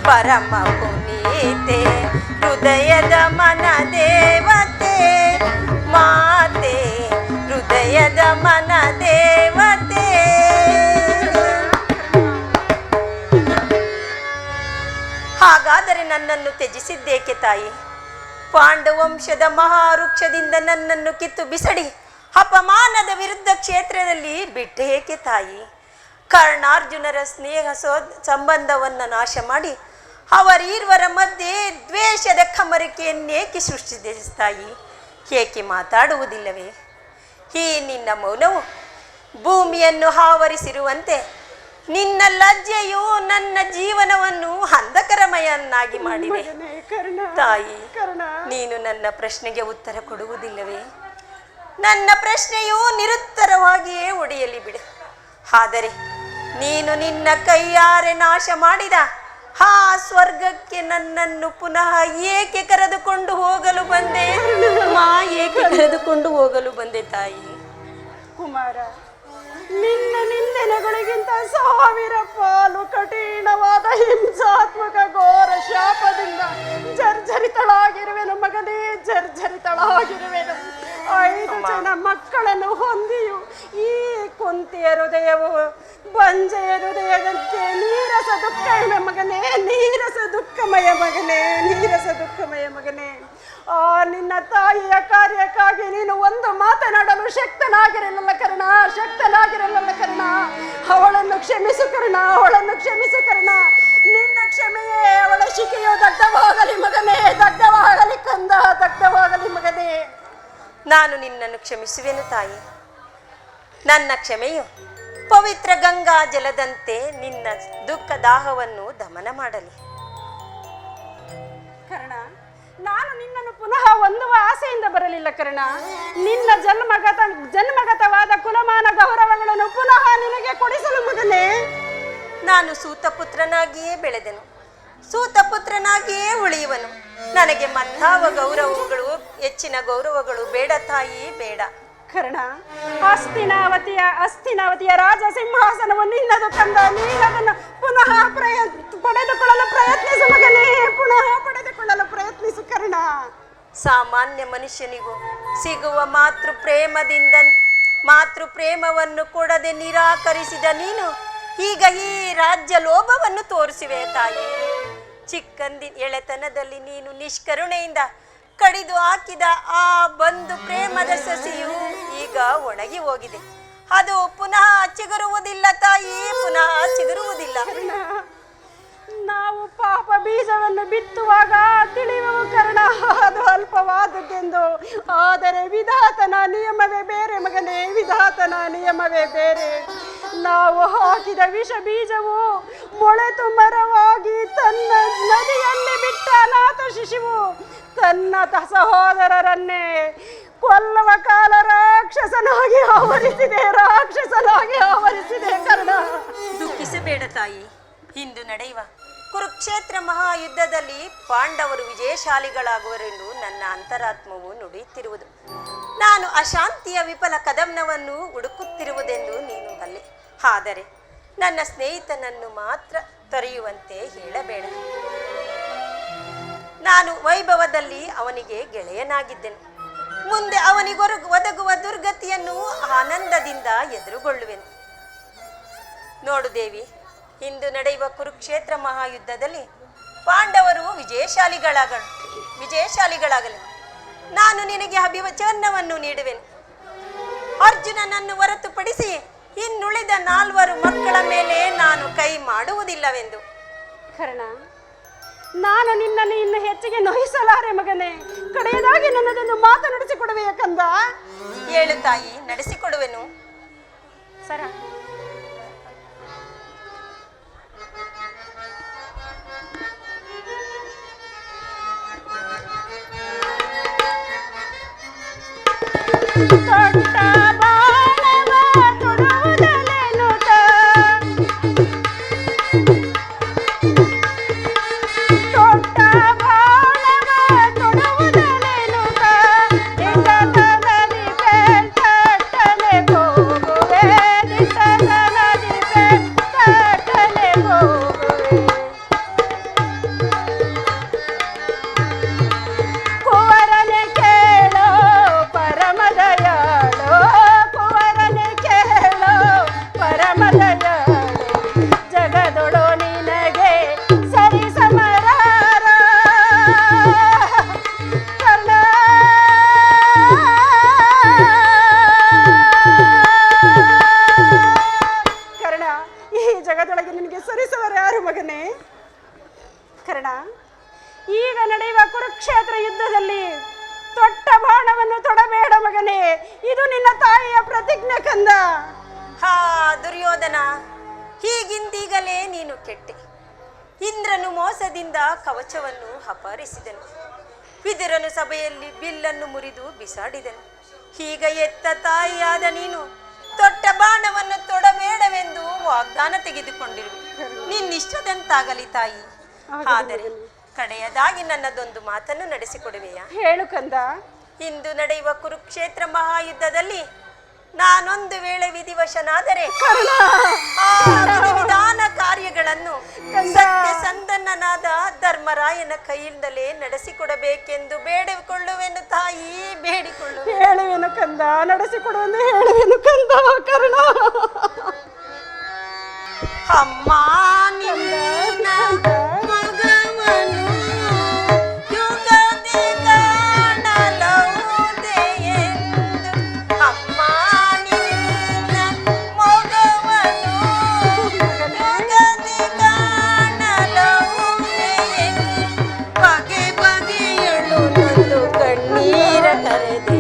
[SPEAKER 1] ಪರಮ ಪುನೀತೆ ಹೃದಯದ ಮನ ದೇವತೆ ಮಾತೆ, ಹೃದಯದ ಮನ ದೇವತೆ. ಹಾಗಾದರೆ ನನ್ನನ್ನು ತ್ಯಜಿಸಿದ್ದೇಕೆ ತಾಯಿ? ಪಾಂಡವಂಶದ ಮಹಾವೃಕ್ಷದಿಂದ ನನ್ನನ್ನು ಕಿತ್ತು ಬಿಸಡಿ ಅಪಮಾನದ ವಿರುದ್ಧ ಕ್ಷೇತ್ರದಲ್ಲಿ ಬಿಟ್ಟೇಕೆ ತಾಯಿ? ಕರ್ಣಾರ್ಜುನರ ಸ್ನೇಹ ಸಂಬಂಧವನ್ನು ನಾಶ ಮಾಡಿ ಅವರೀರ್ವರ ಮಧ್ಯೆ ದ್ವೇಷದ ಕಮರಿಕೆಯನ್ನೇಕೆ ಸೃಷ್ಟಿಸಿದೆ ತಾಯಿ? ಏಕೆ ಮಾತಾಡುವುದಿಲ್ಲವೇ? ಈ ನಿನ್ನ ಮೌನವು ಭೂಮಿಯನ್ನು ಆವರಿಸಿರುವಂತೆ ನಿನ್ನ ಲಜ್ಜೆಯು ನನ್ನ ಜೀವನವನ್ನು ಅಂಧಕರಮಯನ್ನಾಗಿ ಮಾಡಿದೆ ತಾಯಿ. ನೀನು ನನ್ನ ಪ್ರಶ್ನೆಗೆ ಉತ್ತರ ಕೊಡುವುದಿಲ್ಲವೇ? ನನ್ನ ಪ್ರಶ್ನೆಯು ನಿರುತ್ತರವಾಗಿಯೇ ಉಳಿಯಲಿ ಬಿಡು. ಆದರೆ ನೀನು ನಿನ್ನ ಕೈಯಾರೆ ನಾಶ ಮಾಡಿದ ಆ ಸ್ವರ್ಗಕ್ಕೆ ನನ್ನನ್ನು ಪುನಃ ಏಕೆ ಕರೆದುಕೊಂಡು ಹೋಗಲು ಬಂದೆ? ಏಕೆ ಕರೆದುಕೊಂಡು ಹೋಗಲು ಬಂದೆ ತಾಯಿ?
[SPEAKER 2] ಕುಮಾರ, ನಿನ್ನ ನಿಂದನೆಗಳಿಗಿಂತ ಸಾವಿರ ಪಾಲು ಕಠಿಣವಾದ ಹಿಂಸಾತ್ಮಕ ಘೋರ ಶಾಪದಿಂದ ಜರ್ಜರಿತಳಾಗಿರುವೆನು ಮಗನೇ, ಜರ್ಜರಿತಳಾಗಿರುವೆನು. 5 ಜನ ಮಕ್ಕಳನ್ನು ಹೊಂದಿಯು ಈ ಕುಂತಿಯ ಹೃದಯವು ಬಂಜೆಯ ಹೃದಯದಂತೆ ನೀರಸ ದುಃಖಮಯ ಮಗನೇ, ನೀರಸ ದುಃಖಮಯ ಮಗನೇ, ನೀರಸ ದುಃಖಮಯ ಮಗನೇ. ಆ ನಿನ್ನ ತಾಯಿಯ ಕಾರ್ಯಕ್ಕಾಗಿ ನೀನು ಒಂದು ಮಾತನಾಡಲು ಶಕ್ತನಾಗಿರಲಿಲ್ಲ ಕರ್ಣ, ಶಕ್ತನಾಗಿರಲಿಲ್ಲ ಕರ್ಣ. ಅವಳನ್ನು ಕ್ಷಮಿಸು ಕರ್ಣ, ಅವಳನ್ನು ಕ್ಷಮಿಸು ಕರ್ಣ. ನಿನ್ನ ಕ್ಷಮೆಯೇ ಅವಳ ಶಿಕೆಯು ದಗ್ಧವಾಗಲಿ ಮಗನೇ, ದಗ್ಧವಾಗಲಿ ಕಂದ, ದಗ್ಧವಾಗಲಿ ಮಗನೇ.
[SPEAKER 1] ನಾನು ನಿನ್ನನ್ನು ಕ್ಷಮಿಸುವೆನು ತಾಯಿ. ನನ್ನ ಕ್ಷಮೆಯು ಪವಿತ್ರ ಗಂಗಾ ಜಲದಂತೆ ನಿನ್ನ ದುಃಖ ದಾಹವನ್ನು ದಮನ ಮಾಡಲಿ.
[SPEAKER 2] ಕರ್ಣ, ನಾನು ನಿನ್ನನ್ನು ಪುನಃ ಹೊಂದುವ ಆಸೆಯಿಂದ ಬರಲಿಲ್ಲ ಕರ್ಣ. ನಿನ್ನ ಜನ್ಮಗತವಾದ ಕುಲಮಾನ ಗೌರವಗಳನ್ನು ಪುನಃ ನಿನಗೆ ಕೊಡಿಸಲು ಮಗನೇ.
[SPEAKER 1] ನಾನು ಸೂತಪುತ್ರನಾಗಿಯೇ ಬೆಳೆದೆನು, ಸೂತಪುತ್ರನಾಗಿಯೇ ಉಳಿಯುವನು. ನನಗೆ ಮತ್ತಾವ ಗೌರವಗಳು, ಹೆಚ್ಚಿನ ಗೌರವಗಳು ಬೇಡ ತಾಯಿ, ಬೇಡ.
[SPEAKER 2] ಕರ್ಣ, ಅಸ್ಥಿನಾವತಿಯ ರಾಜ ಸಿಂಹಾಸನವನ್ನು ನಿನ್ನದು ಕಂದ. ನೀನದನ್ನು ಪುನಃ ಪಡೆದುಕೊಳ್ಳಲು ಪ್ರಯತ್ನಿಸು ಮಗನೇ, ಪುನಃ ಪಡೆದುಕೊಳ್ಳಲು ಪ್ರಯತ್ನಿಸು ಕರ್ಣ.
[SPEAKER 1] ಸಾಮಾನ್ಯ ಮನುಷ್ಯನಿಗೂ ಸಿಗುವ ಮಾತೃ ಪ್ರೇಮವನ್ನು ಕೊಡದೆ ನಿರಾಕರಿಸಿದ ನೀನು ಈಗ ಈ ರಾಜ್ಯ ಲೋಭವನ್ನು ತೋರಿಸಿವೆ ತಾಯಿ. ಎಳೆತನದಲ್ಲಿ ನೀನು ನಿಷ್ಕರುಣೆಯಿಂದ ಕಡಿದು ಹಾಕಿದ ಆ ಬಂಧು ಪ್ರೇಮದ ಸಸಿಯು ಈಗ ಒಣಗಿ ಹೋಗಿದೆ. ಅದು ಪುನಃ ಚಿಗುರುವುದಿಲ್ಲ ತಾಯಿ, ಪುನಃ ಚಿಗುರುವುದಿಲ್ಲ.
[SPEAKER 2] ನಾವು ಪಾಪ ಬೀಜವನ್ನು ಬಿತ್ತುವಾಗ ತಿಳಿಯುವ ಕರ್ಣ, ಅದು ಅಲ್ಪವಾದದ್ದೆಂದು. ಆದರೆ ವಿಧಾತನ ನಿಯಮವೇ ಬೇರೆ ಮಗನೇ, ವಿಧಾತನ ನಿಯಮವೇ ಬೇರೆ. ನಾವು ಹಾಕಿದ ವಿಷ ಬೀಜವು ಮೊಳೆತು ಮರವಾಗಿ ತನ್ನ ನದಿಯಲ್ಲಿ ಬಿಟ್ಟ ಅನಾಥ ಶಿಶುವು ತನ್ನ ಸಹೋದರರನ್ನೇ ಕೊಲ್ಲುವ ಕಾಲ ರಾಕ್ಷಸನಾಗಿ ಆವರಿಸಿದೆ ಕರ್ಣ.
[SPEAKER 1] ದುಃಖಿಸಬೇಡ ತಾಯಿ. ಇಂದು ನಡೆಯುವ ಕುರುಕ್ಷೇತ್ರ ಮಹಾಯುದ್ಧದಲ್ಲಿ ಪಾಂಡವರು ವಿಜಯಶಾಲಿಗಳಾಗುವರೆಂದು ನನ್ನ ಅಂತರಾತ್ಮವು ನುಡಿಯುತ್ತಿರುವುದು. ನಾನು ಅಶಾಂತಿಯ ವಿಫಲ ಕದಮ್ನವನ್ನು ಹುಡುಕುತ್ತಿರುವುದೆಂದು ನೀನು ಬಲ್ಲೆ. ಆದರೆ ನನ್ನ ಸ್ನೇಹಿತನನ್ನು ಮಾತ್ರ ತೊರೆಯುವಂತೆ ಹೇಳಬೇಡ. ನಾನು ವೈಭವದಲ್ಲಿ ಅವನಿಗೆ ಗೆಳೆಯನಾಗಿದ್ದೆನು. ಮುಂದೆ ಒದಗುವ ದುರ್ಗತಿಯನ್ನು ಆನಂದದಿಂದ ಎದುರುಗೊಳ್ಳುವೆನು. ನೋಡು ದೇವಿ, ಇಂದು ನಡೆಯುವ ಕುರುಕ್ಷೇತ್ರ ಮಹಾಯುದ್ಧದಲ್ಲಿ ಪಾಂಡವರು ವಿಜಯಶಾಲಿಗಳಾಗಲಿ. ನಾನು ನಿನಗೆ ಅಭಿವಚನವನ್ನು ನೀಡುವೆನು. ಅರ್ಜುನನನ್ನು ಹೊರತುಪಡಿಸಿ ಇನ್ನುಳಿದ 4 ಮಕ್ಕಳ ಮೇಲೆ ನಾನು ಕೈ ಮಾಡುವುದಿಲ್ಲವೆಂದು.
[SPEAKER 2] ಕರ್ಣ, ನಾನು ನಿನ್ನನ್ನು ಇನ್ನು ಹೆಚ್ಚಿಗೆ ನೋಯಿಸಲಾರೆ ಮಗನೇ. ಕಡೆಯದಾಗಿ ನನ್ನದೊಂದು ಮಾತು ನಡೆಸಿಕೊಡುವೆಯ ಕಂದ?
[SPEAKER 1] ಹೇಳು ತಾಯಿ, ನಡೆಸಿಕೊಡುವೆನು.
[SPEAKER 2] ಸರ ತೊಟ್ಟ ಬಾಳವ ತೊಡುವುದಲೆನುತ, ತೊಟ್ಟ ಬಾಳವ ತೊಡುವುದಲೆನುತ, ದಿಟ್ಟತನದಿ ಬೆಳ್ತಟ್ಟಲೆ ಹೋಗುವೆ, ದಿಟ್ಟತನದಿ ಬೆಳ್ತಟ್ಟಲೆ ಹೋಗುವೆ. ಕುವರನೆ ಕೇಳೋ ಪರಮದಯಾಳೋ, ಕುವರನೆ ಕೇಳೋ ಪರಮದಯಾಳೋ, ಜಗದೊಳು ನಿನಗೆ ಸರಿ ಸಮರಾರ ಕರ್ಣ. ಕರ್ಣ, ಈ ಜಗದೊಳಗೆ ನಿನಗೆ ಸರಿಸವರು ಯಾರು ಮಗನೇ? ಕರ್ಣ, ಈಗ ನಡೆಯುವ ಕುರುಕ್ಷೇತ್ರ ಯುದ್ಧದಲ್ಲಿ ತೊಟ್ಟ ಬಾಣವನ್ನು ತೊಡಬೇಡ ಮಗನೇ. ಇದು ನಿನ್ನ ತಾಯಿಯ ಪ್ರತಿಜ್ಞೆ ಕಂದ.
[SPEAKER 1] ಹಾ ದುರ್ಯೋಧನ, ಹೀಗಿಂದೀಗಲೇ ನೀನು ಕೆಟ್ಟೆ. ಇಂದ್ರನು ಮೋಸದಿಂದ ಕವಚವನ್ನು ಅಪಹರಿಸಿದನು. ವಿದುರನು ಸಭೆಯಲ್ಲಿ ಬಿಲ್ಲನ್ನು ಮುರಿದು ಬಿಸಾಡಿದನು. ಈಗ ಎತ್ತ ತಾಯಿಯಾದ ನೀನು ತೊಟ್ಟ ಬಾಣವನ್ನು ತೊಡಬೇಡವೆಂದು ವಾಗ್ದಾನ ತೆಗೆದುಕೊಂಡಿರುವೆ. ನಿನ್ನಿಷ್ಟದಂತಾಗಲಿ ತಾಯಿ. ಆದರೆ ಕಡೆಯದಾಗಿ ನನ್ನದೊಂದು ಮಾತನ್ನು ನಡೆಸಿಕೊಡುವೆಯಾ?
[SPEAKER 2] ಹೇಳು ಕಂದ.
[SPEAKER 1] ಇಂದು ನಡೆಯುವ ಕುರುಕ್ಷೇತ್ರ ಮಹಾಯುದ್ಧದಲ್ಲಿ ನಾನೊಂದು ವೇಳೆ ವಿಧಿವಶನಾದರೆ ಆ ವಿಧಾನ ಕಾರ್ಯಗಳನ್ನು ಸತ್ಯಸಂಧನನಾದ ಧರ್ಮರಾಯನ ಕೈಯಿಂದಲೇ ನಡೆಸಿಕೊಡಬೇಕೆಂದು ಬೇಡಿಕೊಳ್ಳುವೆನು ತಾಯಿ, ಬೇಡಿಕೊಳ್ಳುವೆ.
[SPEAKER 2] ಹೇಳುವೆನು ಕಂದ, ಕಂದ ನಡೆಸಿಕೊಡುವಂತೆ ಹೇಳುವೆನು ಕಂದ ಕರ್ಣ.
[SPEAKER 1] ಅಮ್ಮ ನಿನ್ನ ಮಗವನು ಯುಗದಿ ಕಾಣಲಹುದೆ ಎಂದು. ಅಮ್ಮ ನಿನ್ನ ಮಗವನು ಯುಗದಿ ಕಾಣಲಹುದೆ ಎಂದು. ಬಗೆ ಬಗೆಯಳು ನೊಂದು ಕಣ್ಣೀರ ಕರೆದೆ.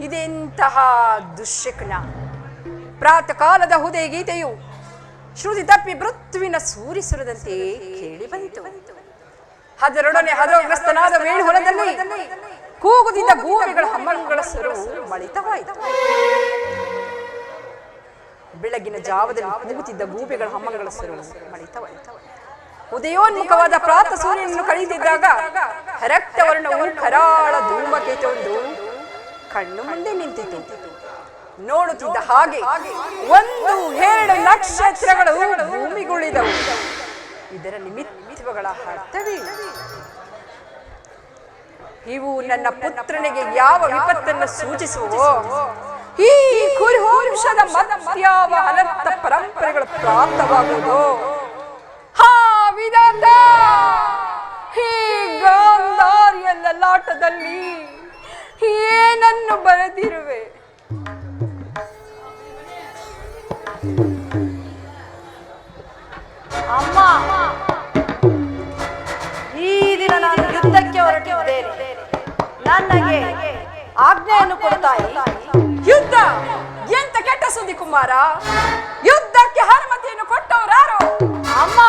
[SPEAKER 3] ಇದೆಂತಹ ದುಶ್ಶಕುನ! ಪ್ರಾತಃ ಕಾಲದ ಹುದೆ ಗೀತೆಯು ಶ್ರುತಿ ತಪ್ಪಿ ಮೃತ್ಯುವಿನ ಸೂರಿಸುರದಂತೆ ಕೇಳಿ ಬಂತು. ಅದರೊಡನೆ ಹದಗ್ರಸ್ತನಾದ ವೇಣುಹೊಲದಲ್ಲಿ ಕೂಗುತ್ತಿದ್ದ ಗೂಬೆಗಳ ಹಮ್ಮಗಳ ಸರು ಮಳಿತವಾಯಿತು. ಬೆಳಗಿನ ಜಾವದಲ್ಲಿ ಕೂಗುತ್ತಿದ್ದ ಗೂಬೆಗಳ ಹಮ್ಮಗಳ ಸರು ಮಳಿತವಾಯಿತು. ಉದಯೋನ್ಮುಖವಾದ ಪ್ರಾತ ಸೂರ್ಯನನ್ನು ಕಳೆಯುತ್ತಿದ್ದಾಗ ರಕ್ತವರ್ಣವು ಕರಾಳ ಧೂಮಕೇತೊಂದು ಕಣ್ಣು ಮುಂದೆ ನಿಂತಿತು. ನೋಡುತ್ತಿದ್ದ ಹಾಗೆ 1-2 ನಕ್ಷತ್ರಗಳು ಭೂಮಿಗುಳಿದವು. ಇದರ ನಿಮಿತ್ತಗಳ ಅರ್ಥವೇನು? ಇವು ನನ್ನ ಪುತ್ರನಿಗೆ ಯಾವ ವಿಪತ್ತನ್ನು ಸೂಚಿಸುವೋ? ಈ ಕುರುವಂಶದ ಮತ್ಯಾವ ಅನರ್ಥ ಪರಂಪರೆಗಳು ಪ್ರಾಪ್ತವಾಗುವುದು? ಹಾ ವಿಧಾತ, ಈ ಗಾಂಧಾರಿಯ ಲಲಾಟದಲ್ಲಿ ಏನನ್ನು ಬರೆದಿರುವೆ?
[SPEAKER 4] ಅಮ್ಮ, ಈ ದಿನ ನಾನು ಯುದ್ಧಕ್ಕೆ ಹೊರಟಿದ್ದೇನೆ. ನನಗೆ ಆಜ್ಞೆಯನ್ನು ಕೊಡ್ತಾಯಿ.
[SPEAKER 3] ಯುದ್ಧ? ಎಂತ ಕೆಟ್ಟ ಸುದ್ದಿ ಕುಮಾರ! ಯುದ್ಧಕ್ಕೆ ಅನುಮತಿಯನ್ನು ಕೊಟ್ಟವರಾರು?
[SPEAKER 4] ಅಮ್ಮ,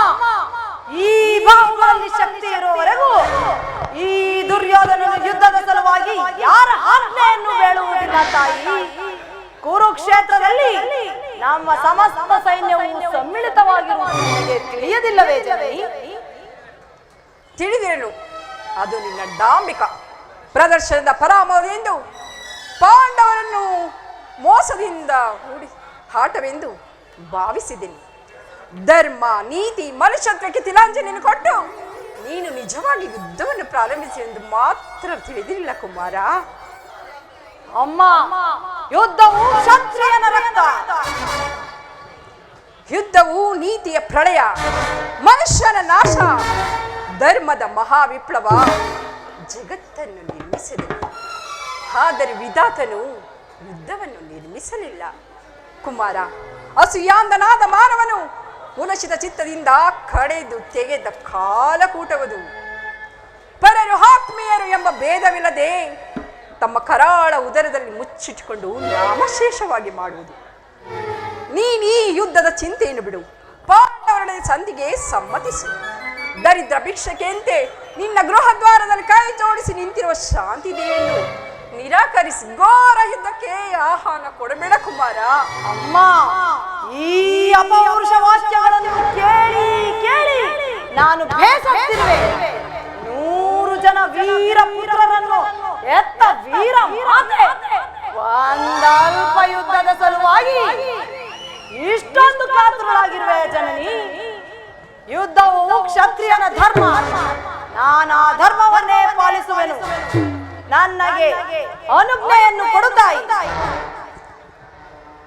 [SPEAKER 4] ಈ ಬಾಹುಬಲಿ ಶಕ್ತಿ ಇರುವವರೆಗೂ ಈ ದುರ್ಯೋಧನನು ಯುದ್ಧದ ಸಲುವಾಗಿ ಯಾರ ಆಜ್ಞೆಯನ್ನು ಬೇಡುವುದಿಲ್ಲ ತಾಯಿ. ಕುರುಕ್ಷೇತ್ರದಲ್ಲಿ ನಮ್ಮ ಸಮಸ್ತ ಸೈನ್ಯವು ಸಮ್ಮಿಳಿತವಾಗಿರುವುದು ನಿನಗೆ ತಿಳಿಯದಿಲ್ಲವೇ ಜನನಿ?
[SPEAKER 3] ತಿಳಿದಿರಲು ಅದು ನಿನ್ನ ಡಾಂಬಿಕ ಪ್ರದರ್ಶನದ ಪರಾಮವೆಂದು ಪಾಂಡವರನ್ನು ಮೋಸದಿಂದ ಹೂಡಿ ಆಟವೆಂದು ಭಾವಿಸಿದ್ದೇನೆ. ಧರ್ಮ, ನೀತಿ, ಮನುಷ್ಯತ್ವಕ್ಕೆ ತಿಲಾಂಜಲಿಯನ್ನು ಕೊಟ್ಟು ನೀನು ನಿಜವಾಗಿ ಯುದ್ಧವನ್ನು ಪ್ರಾರಂಭಿಸಿ ಎಂದು ಮಾತ್ರ ತಿಳಿದಿರಲಿಲ್ಲ ಕುಮಾರ.
[SPEAKER 4] ಅಮ್ಮ, ಯುದ್ಧವು ಕ್ಷತ್ರಿಯನ ರಕ್ತ.
[SPEAKER 3] ಯುದ್ಧವು ನೀತಿಯ ಪ್ರಳಯ, ಮನುಷ್ಯನ ನಾಶ, ಧರ್ಮದ ಮಹಾವಿಪ್ಲವ ಜಗತ್ತನ್ನು ನಿರ್ಮಿಸಿದೆ. ಆದರೆ ವಿಧಾತನು ಯುದ್ಧವನ್ನು ನಿರ್ಮಿಸಲಿಲ್ಲ ಕುಮಾರ. ಅಸೂಯಾಂಧನಾದ ಮಾನವನು ಉಲಸಿದ ಚಿತ್ತದಿಂದ ಕಡೆದು ತೆಗೆದ ಕಾಲಕೂಟವದು. ಪರರು ಆತ್ಮೀಯರು ಎಂಬ ಭೇದವಿಲ್ಲದೆ ತಮ್ಮ ಕರಾಳ ಉದರದಲ್ಲಿ ಮುಚ್ಚಿಟ್ಟುಕೊಂಡು ನಾಮಶೇಷವಾಗಿ ಮಾಡುವುದು. ನೀನು ಈ ಯುದ್ಧದ ಚಿಂತೆಯನ್ನು ಬಿಡು, ಪಾಂಡವರೊಡನೆ ಸಂಧಿಗೆ ಸಮ್ಮತಿಸು. ದರಿದ್ರ ಭಿಕ್ಷಕೆಯಂತೆ ನಿನ್ನ ಗೃಹದ್ವಾರದಲ್ಲಿ ಕೈ ಜೋಡಿಸಿ ನಿಂತಿರುವ ಶಾಂತಿ ದೇವಿಯನ್ನು ನಿರಾಕರಿಸಿ ಘೋರ ಯುದ್ಧಕ್ಕೆ ಆಹ್ವಾನ ಕೊಡಬೇಡ ಕುಮಾರ.
[SPEAKER 4] ಅಮ್ಮ, ಈ ಅಪೌರುಷ ವಾಕ್ಯಗಳನ್ನು ಕೇಳಿ ಕೇಳಿ ನಾನು ಬೇಸತ್ತಿರುವೆ. 100 ಜನ ವೀರ ಪುತ್ರರನ್ನು ಎತ್ತ ವೀರ ಮಾತೆ ಒಂದಲ್ಪ ಯುದ್ಧದ ಸಲುವಾಗಿ ಇಷ್ಟೊಂದು ಕಾತುರಳಾಗಿರುವೆ ಜನನಿ. ಯುದ್ಧವು ಕ್ಷತ್ರಿಯನ ಧರ್ಮ. ನಾನು ಆ ಧರ್ಮವನ್ನೇ ಪಾಲಿಸುವೆನು. ನನಗೆ ಅನುಜ್ಞೆಯನ್ನು ಕೊಡುತ್ತಾಯಿ.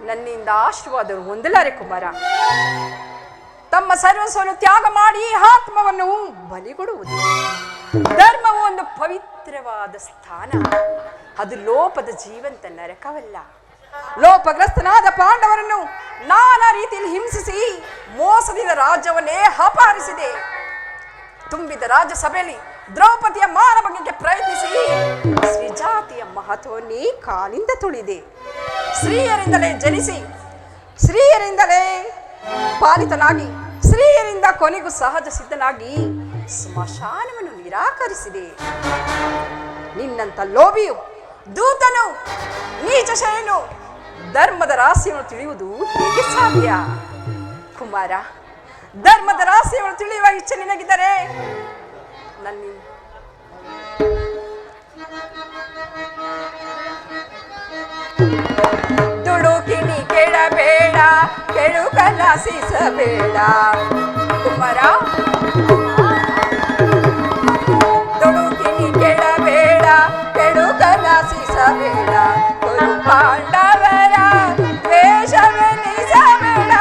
[SPEAKER 3] ನನ್ನಿಂದ ಆಶೀರ್ವಾದ ಹೊಂದಲಾರೆ ಕುಮಾರ. ತಮ್ಮ ಸರ್ವಸ್ವವನ್ನು ತ್ಯಾಗ ಮಾಡಿ ಆತ್ಮವನ್ನು ಬಲಿಗೊಡುವುದು. ಧರ್ಮವು ಒಂದು ಪವಿತ್ರವಾದ ಸ್ಥಾನ. ಅದು ಲೋಪದ ಜೀವಂತ ನರಕವಲ್ಲ. ಲೋಪಗ್ರಸ್ತನಾದ ಪಾಂಡವರನ್ನು ನಾನಾ ರೀತಿಯಲ್ಲಿ ಹಿಂಸಿಸಿ ಮೋಸದಿಂದ ರಾಜ್ಯವನ್ನೇ ಅಪಹರಿಸಿದೆ. ತುಂಬಿದ ರಾಜ್ಯಸಭೆಯಲ್ಲಿ ದ್ರೌಪದಿಯ ಮಾನಭಂಗಕ್ಕೆ ಪ್ರಯತ್ನಿಸಿ ಸ್ತ್ರೀಜಾತಿಯ ಮಹತ್ವವನ್ನೇ ಕಾಲಿಂದ ತುಳಿದೆ. ಸ್ತ್ರೀಯರಿಂದಲೇ ಜನಿಸಿ ಸ್ತ್ರೀಯರಿಂದಲೇ ಪಾಲಿತನಾಗಿ ಸ್ತ್ರೀಯರಿಂದ ಕೊನೆಗೂ ಸಹಜ ಸಿದ್ಧನಾಗಿ ಸ್ಮಶಾನವನ್ನು ನಿರಾಕರಿಸಿದೆ. ನಿನ್ನಂತ ಲೋಭಿಯು, ದೂತನು, ನೀಚಶಯನು ಧರ್ಮದ ರಹಸ್ಯವನ್ನು ತಿಳಿಯುವುದು ಹೇಗೆ ಸಾಧ್ಯ? ಕುಮಾರ, ಧರ್ಮದ ರಹಸ್ಯವನ್ನು ತಿಳಿಯುವ ಇಚ್ಛೆ ನಿನಗಿದ್ದರೆ ನನ್ನಿಂದ ದುಡುಕಿನಿ ಕೆಡಬೇಡ, ಕೆಳು ಕಲಾಸಿಸಬೇಡ ಕುಮಾರ. ದುಡುಕಿನಿ ಕೆಡಬೇಡ, ಕೆಳು ಕಲಾಸಿಸಬೇಡ. ಗುರು ಪಾಂಡವರ ದ್ವೇಷವೆನಿಸಬೇಡ.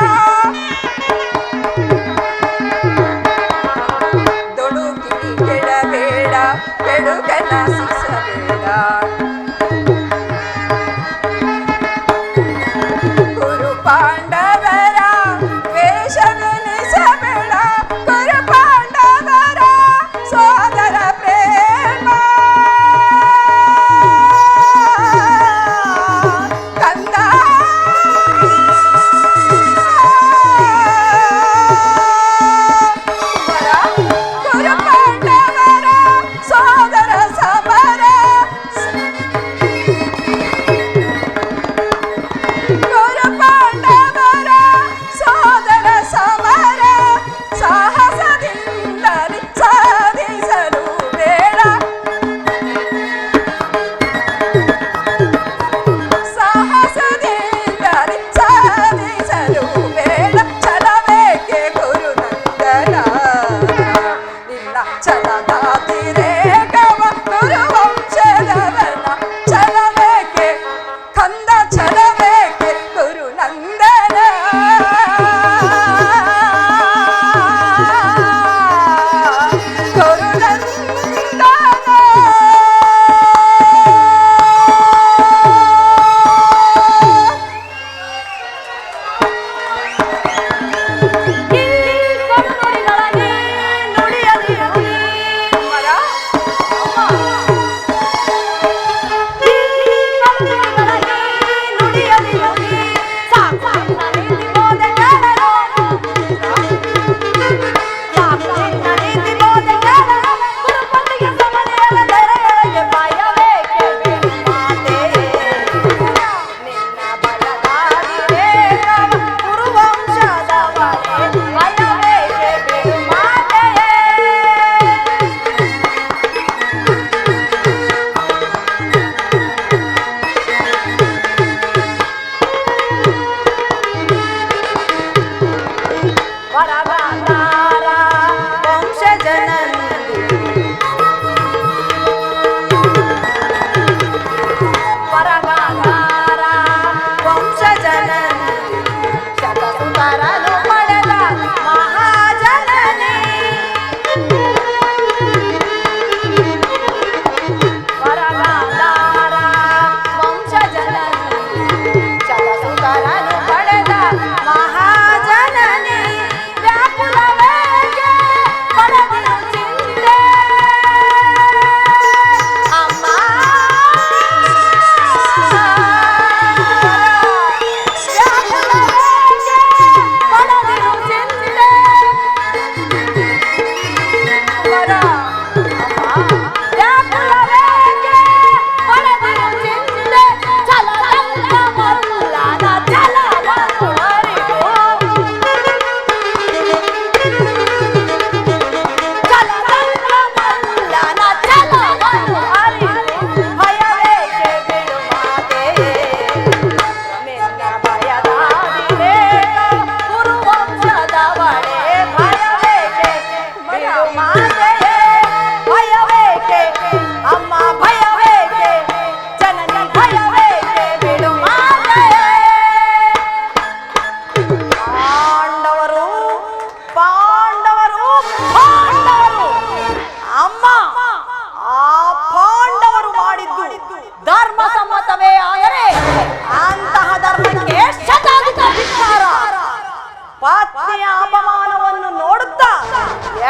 [SPEAKER 3] ದುಡುಕಿನಿ ಕೆಡಬೇಡ, ಕೆಳು ಕಲಾಸಿಸಬೇಡ. ಗುರು ಪಾಂಡವರ ವೇಷವೆನಿಸಬೇಡ.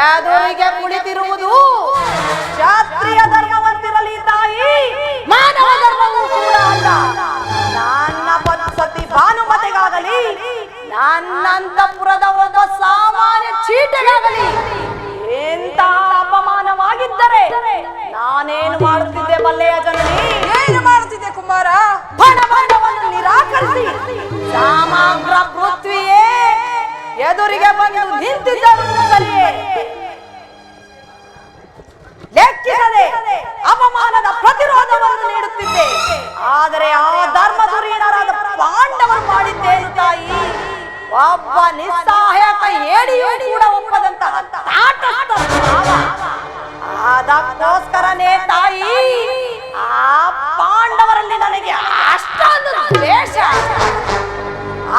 [SPEAKER 4] ಎದುರಿಗೆ ಕುಳಿತಿರುವುದು ಕ್ಷತ್ರಿಯ ಧರ್ಮವಂತಿರಲಿ ತಾಯಿ, ಮಾನವ ಧರ್ಮವೂ ಕೂಡ ಅಲ್ಲ. ನನ್ನ ಪದ್ಧತಿ ಭಾನುಮತಿಗಾಗಲಿ, ನನ್ನಂತಪುರದ ಒಬ್ಬ ಸಾಮಾನ್ಯ ಚೀಟೆಗಾಗಲಿ ಎಂತ ಅಪಮಾನವಾಗಿದ್ದರೆ ನಾನೇನು ಮಾಡುತ್ತಿದ್ದೆ ಬಲ್ಲೆಯ ಜನನಿ?
[SPEAKER 3] ಏನು ಮಾಡುತ್ತಿದ್ದೆ ಕುಮಾರ?
[SPEAKER 4] ಬಣವನ್ನು ನಿರಾಕರಿಸಿ ಸಮಗ್ರ ಪೃಥ್ವಿಯೇ ಎದುರಿಗೆ ಬಂದು ನಿಂತಿದ್ದರು ಸರಿಯೇ, ಲೆಕ್ಕಿಸದೆ ಅಪಮಾನದ ಪ್ರತಿರೋಧವನ್ನು ನೀಡುತ್ತಿದ್ದೆ. ಆದರೆ ಆ ಧರ್ಮಧುರೀಣರಾದ ಪಾಂಡವರು ಮಾಡಿದ್ದೇನು ತಾಯಿ? ಒಬ್ಬ ನಿಸ್ಸಹಾಯಕ ಏಡಿಯೂ ಕೂಡ ಒಪ್ಪದಂತಹ ತಾಟಸ್ಥ ಭಾವ. ಅದಕ್ಕೋಸ್ಕರನೇ ತಾಯಿ ಆ ಪಾಂಡವರಲ್ಲಿ ನನಗೆ ಅಷ್ಟೊಂದು ದ್ವೇಷ.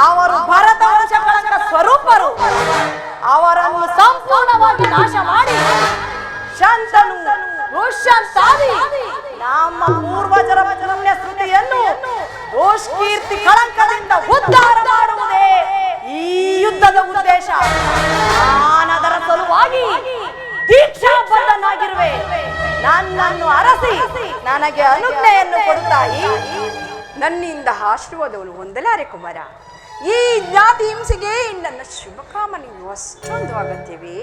[SPEAKER 4] ಅವರು ಭರತ ವಂಶಗಳ ಸ್ವರೂಪರು. ಅವರನ್ನು ಸಂಪೂರ್ಣವಾಗಿ ನಾಶ ಮಾಡಿ ಶಂತನು ಋಷ್ಯಂತಾದಿ ನಮ್ಮ ಪೂರ್ವಜರ ಪುಣ್ಯ ಸ್ಮೃತಿಯನ್ನು ದುಷ್ಕೀರ್ತಿ ಕಳಂಕದಿಂದ ಉದ್ಧಾರ ಮಾಡುವುದೇ ಈ ಯುದ್ಧದ ಉದ್ದೇಶ. ನಾನದರ ಸಲುವಾಗಿ ದೀಕ್ಷಾಬದ್ಧನಾಗಿರುವೆ. ನನ್ನನ್ನು ಅರಸಿ ನನಗೆ ಅನುಜ್ಞೆಯನ್ನು ಕೊಡುತ್ತಾಯಿ.
[SPEAKER 3] ನನ್ನಿಂದ ಆಶೀರ್ವಾದವನ್ನು ಹೊಂದಲಾರೆ ಕುಮಾರ. ಈ ಜ್ಞಾತಿ ಹಿಂಸೆಗೆ ನನ್ನ ಶುಭಕಾಮನೆಯು ಅಷ್ಟೊಂದು ಅಗತ್ಯವೇ?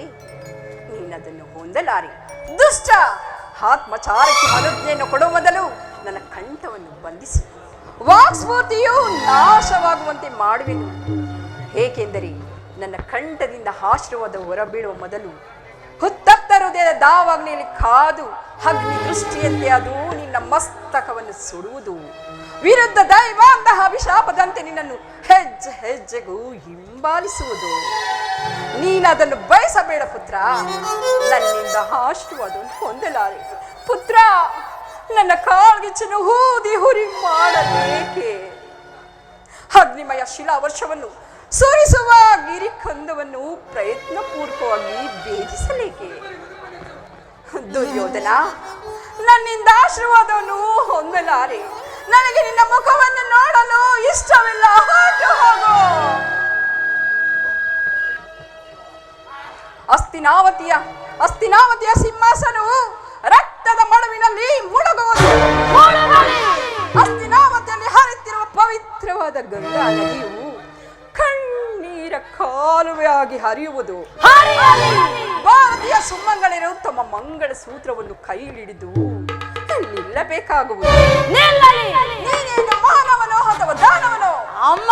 [SPEAKER 3] ನೀನದನ್ನು ಹೊಂದಲಾರೆ. ದುಷ್ಟ ಆತ್ಮಚಾರಕ್ಕೆ ಅನುಜ್ಞೆಯನ್ನು ಕೊಡುವ ಮೊದಲು ನನ್ನ ಕಂಠವನ್ನು ಬಂಧಿಸಿ ವಾಕ್ಸ್ಫೂರ್ತಿಯು ನಾಶವಾಗುವಂತೆ ಮಾಡುವೆನು. ಏಕೆಂದರೆ ನನ್ನ ಕಂಠದಿಂದ ಆಶೀರ್ವಾದ ಹೊರಬೀಳುವ ಮೊದಲು ಹುತ್ತಪ್ತ ಹೃದಯದ ದಾವಾಗ್ನಿಯಲ್ಲಿ ಕಾದು ಅಗ್ನಿ ದೃಷ್ಟಿಯಂತೆ ಅದು ನಿನ್ನ ಮಸ್ತಕವನ್ನು ಸುಡುವುದು. ವಿರುದ್ಧ ದೈವಾಂತಹ ಅಭಿಶಾಪದಂತೆ ನಿನ್ನನ್ನು ಹೆಜ್ಜೆ ಹೆಜ್ಜೆಗೂ ಹಿಂಬಾಲಿಸುವುದು. ನೀನದನ್ನು ಬಯಸಬೇಡ ಪುತ್ರ. ನನ್ನಿಂದ ಆಶೀರ್ವಾದವನ್ನು ಹೊಂದಲಾರೆ. ಪುತ್ರ, ನನ್ನ ಕಾಳ್ಗಿಚ್ಚನ್ನು ಊದಿ ಹುರಿ ಮಾಡಬೇಕೆ? ಅಗ್ನಿಮಯ ಶಿಲಾವರ್ಷವನ್ನು ಸುರಿಸುವ ಗಿರಿಕಂದವನ್ನು ಪ್ರಯತ್ನ ಪೂರ್ವಕವಾಗಿ ಭೇದಿಸಲೇಕೆ? ದುರ್ಯೋಧನ, ನನ್ನಿಂದ ಆಶೀರ್ವಾದವನ್ನು ಹೊಂದಲಾರೆ. ನನಗೆ ನಿನ್ನ ಮುಖವನ್ನು ನೋಡಲು ಇಷ್ಟವಿಲ್ಲ. ಹೊರಟು ಹೋಗು. ಅಸ್ತಿನಾವತಿಯ ಸಿಂಹಾಸನವು ರಕ್ತದ ಮಡುವಿನಲ್ಲಿ ಮುಳುಗುವುದು. ಅಸ್ತಿನಾವತಿಯಲ್ಲಿ ಹರಿಯುತ್ತಿರುವ ಪವಿತ್ರವಾದ ಗಂಗಾ ನದಿಯು ಕಣ್ಣೀರ ಕಾಲುವೆಯಾಗಿ ಹರಿಯುವುದು. ಭಾರತೀಯ ಸುಮಂಗಳರು ತಮ್ಮ ಮಂಗಳ ಸೂತ್ರವನ್ನು ಕೈಲಿಡಿದು ನಿಲ್ಲಬೇಕಾಗುವುದು. ನೀನೇನು ಮಾನವನೋ ಅಥವಾ ದಾನವನೋ?
[SPEAKER 4] ಅಮ್ಮ,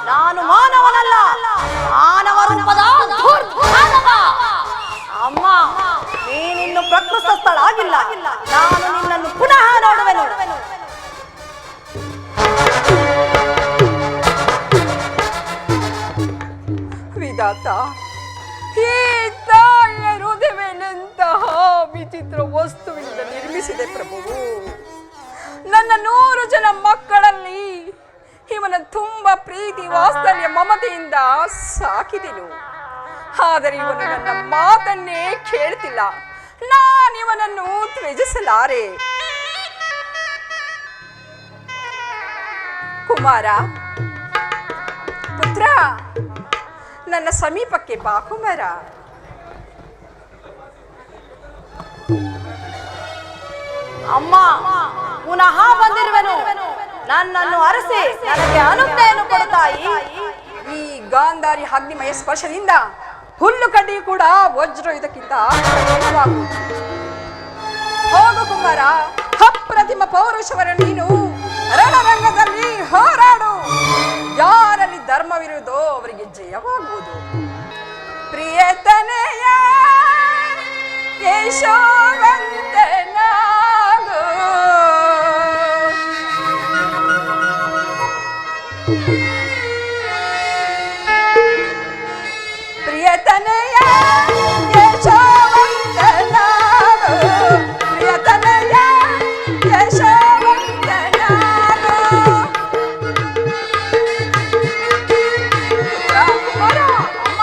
[SPEAKER 4] ನಾನು ಮಾನವನಲ್ಲ, ಮಾನವ ರೂಪದ ದುರ್ಮಾನವ. ಅಮ್ಮ, ನೀನಿನ್ನು ಪ್ರಕೃತಸ್ಥಳಾಗಿಲ್ಲ. ನಾನು ನಿನ್ನನ್ನು ಪುನಃ ನೋಡುವೆನು.
[SPEAKER 3] ವಿಧಾತ, ಈ ತಾಯಿಯ ಹೃದಯವೆಂತಹ ವಿಚಿತ್ರ ವಸ್ತುವಿನಿಂದ ನಿರ್ಮಿಸಿದೆ ಪ್ರಭುವು. ನನ್ನ 100 ಜನ ಮಕ್ಕಳಲ್ಲಿ ಇವನ ತುಂಬಾ ಪ್ರೀತಿ ವಾತ್ಸಲ್ಯ ಮಮತೆಯಿಂದ ಸಾಕಿದೆನು. ಆದರೆ ಇವನು ನನ್ನ ಮಾತನ್ನೇ ಕೇಳ್ತಿಲ್ಲ. ನಾನಿವನನ್ನು ತ್ಯಜಿಸಲಾರೆ. ಕುಮಾರ, ಪುತ್ರ, ನನ್ನ ಸಮೀಪಕ್ಕೆ ಬಾ ಕುಮಾರ.
[SPEAKER 4] ಅಮ್ಮ, ಪುನಃ ಬಂದಿರುವೆನು. ನನ್ನನ್ನು ಅರಸಿ ನನಗೆ ಅನುಜ್ಞೆಯನ್ನು ಕೊಡುತ್ತಾಯಿ.
[SPEAKER 3] ಈ ಗಾಂಧಾರಿ ಅಗ್ನಿಮಯ ಸ್ಪರ್ಶದಿಂದ ಹುಲ್ಲು ಕಡ್ಡಿ ಕೂಡ ವಜ್ರ ಇದಕ್ಕಿಂತ ಕಠಿಣವಾಗುವುದು. ಹೋಗು ಕುಮಾರ, ಅಪ್ರತಿಮ ಪೌರುಷವರ ನೀನು ರಣರಂಗದಲ್ಲಿ ಹೋರಾಡು. ಯಾರಲ್ಲಿ ಧರ್ಮವಿರುವುದೋ ಅವರಿಗೆ ಜಯವಾಗುವುದು. ಪ್ರಿಯತನೆಯ ಯಶೋವಂತನಾಗು. ಪ್ರಿಯತನೆಯ ಯಶೋವಂತನಾಗು. ಪ್ರಿಯತನೆಯ ಯಶೋವಂತನಾಗು. ಕುಮಾರ, ಅಮ್ಮ.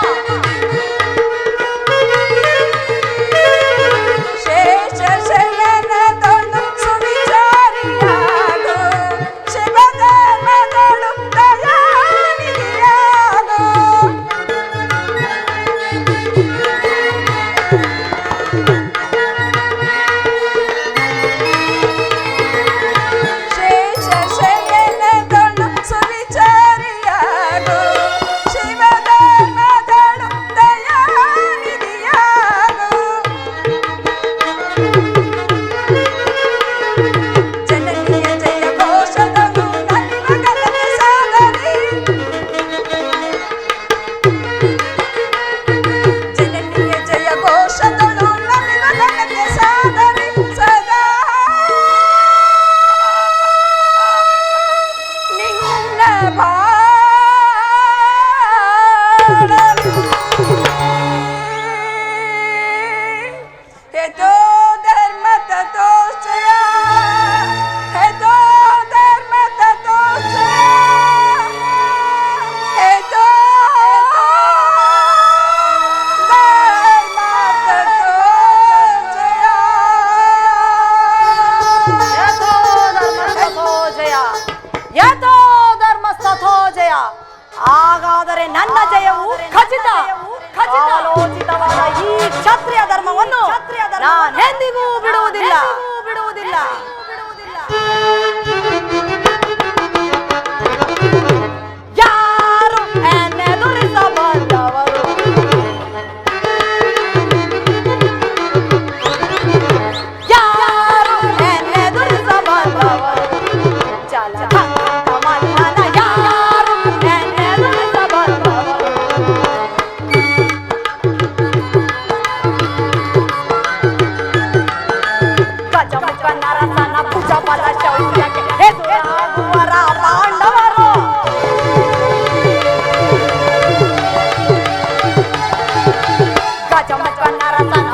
[SPEAKER 4] ಚಂಬಕ್ಕನ್ನ ರಸನ